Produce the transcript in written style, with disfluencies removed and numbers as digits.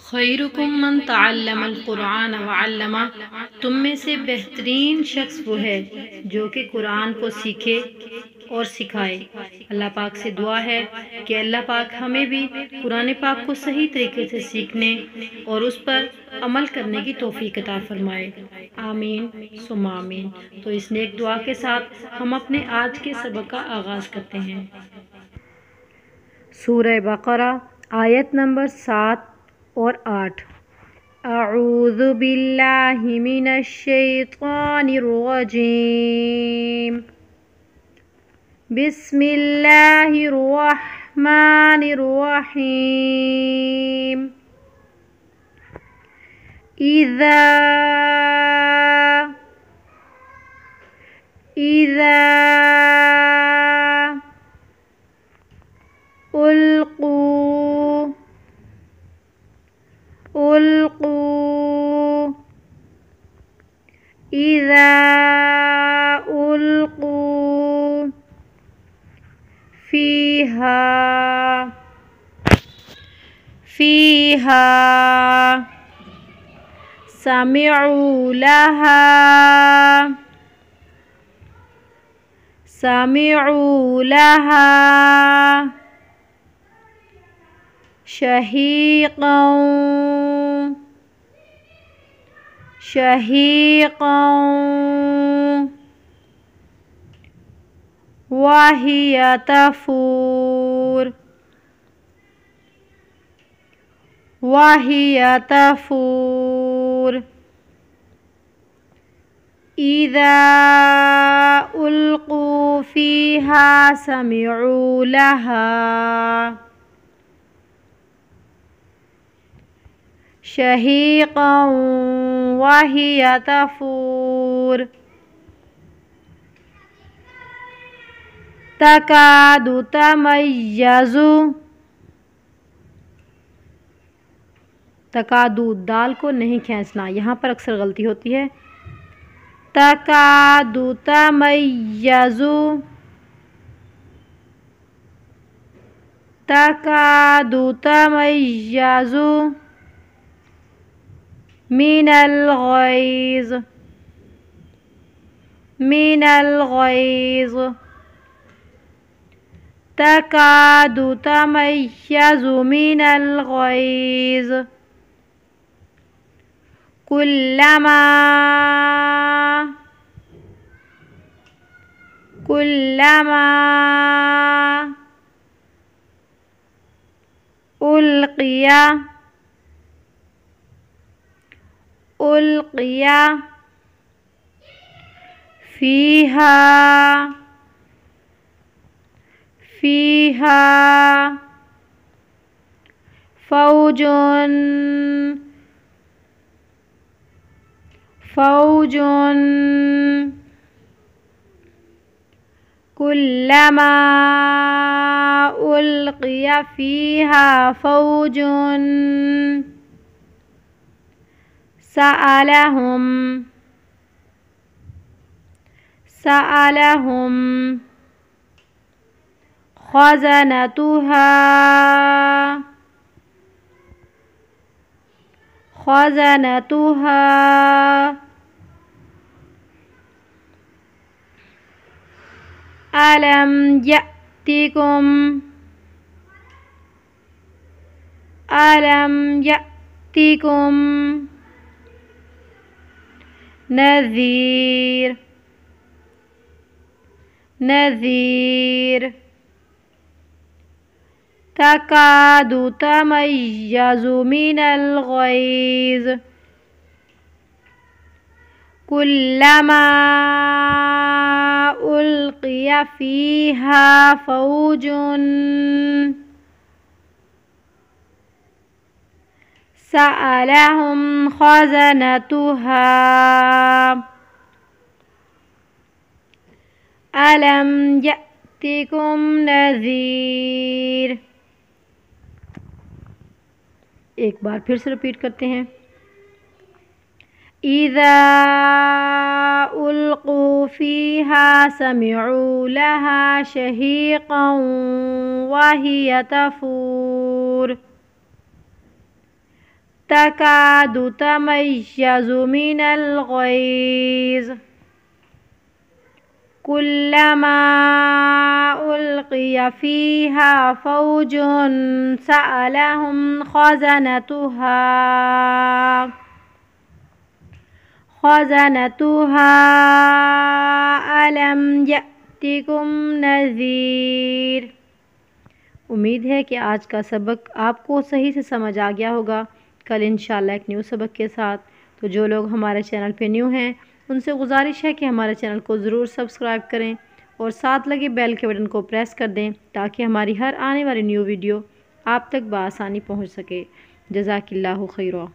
खैरुकुम मन तअल्लमल कुरान व अल्लमा, तुम में से बेहतरीन शख्स वो है जो कि कुरान को सीखे और सिखाए। अल्लाह पाक से दुआ है कि अल्लाह पाक हमें भी कुरान पाक को सही तरीके से सीखने और उस पर अमल करने की तौफीक अता फरमाए। आमीन सुम्मा आमीन। तो इस नेक दुआ के साथ हम अपने आज के सबक का आगाज़ करते हैं। सूरह बकरा आयत नंबर 7 और 8। अऊज़ु बिल्लाहि मिनश शैतानिर रजीम। बिस्मिल्लाहिर रहमानिर रहीम। इज़ा उल्क़ू इज़ा उल्क़ू फ़ीहा समिअू लहा शहीक़न वहिय तफूर। इज़ा उल्क़ू फ़ीहा समिअू लहा शहीक़न वहिय तफूर। तकादु तमय्यज़ु, तकादु दाल को नहीं खींचना, यहाँ पर अक्सर गलती होती है। तकादु तमय्यज़ु मिनल गैज़। तकादु तमय्यज़ु मिनल गैज़। कुल्लमा उल्क़िया फ़ीहा फ़ौजुन कुल्लमा उल्क़िया फ़ीहा फ़ौजुन सअलहुम ख़ज़नतुहा अलम यअतिकुम नज़ीर। तकादु तमय्यज़ु मिनल गैज़। कुल्लमा उल्क़िया फ़ीहा फ़ौजुन सअलहुम ख़ज़नतुहा अलम यअतिकुम नज़ीर। एक बार फिर से रिपीट करते हैं। इज़ा उल्क़ू फ़ीहा समिअू लहा शहीक़न वहिय तफूर। तकादु तमय्यज़ु मिनल गैज़ कुल्लमा उल्क़िया फ़ीहा फ़ौजुन सअलहुम ख़ज़नतुहा अलम यअतिकुम नज़ीर। उम्मीद है कि आज का सबक आपको सही से समझ आ गया होगा। कल इंशाल्लाह एक न्यू सबक के साथ। तो जो लोग हमारे चैनल पे न्यू हैं उनसे गुजारिश है कि हमारे चैनल को ज़रूर सब्सक्राइब करें और साथ लगे बेल के बटन को प्रेस कर दें ताकि हमारी हर आने वाली न्यू वीडियो आप तक बआसानी पहुंच सके। जज़ाकिल्लाहु खैरा।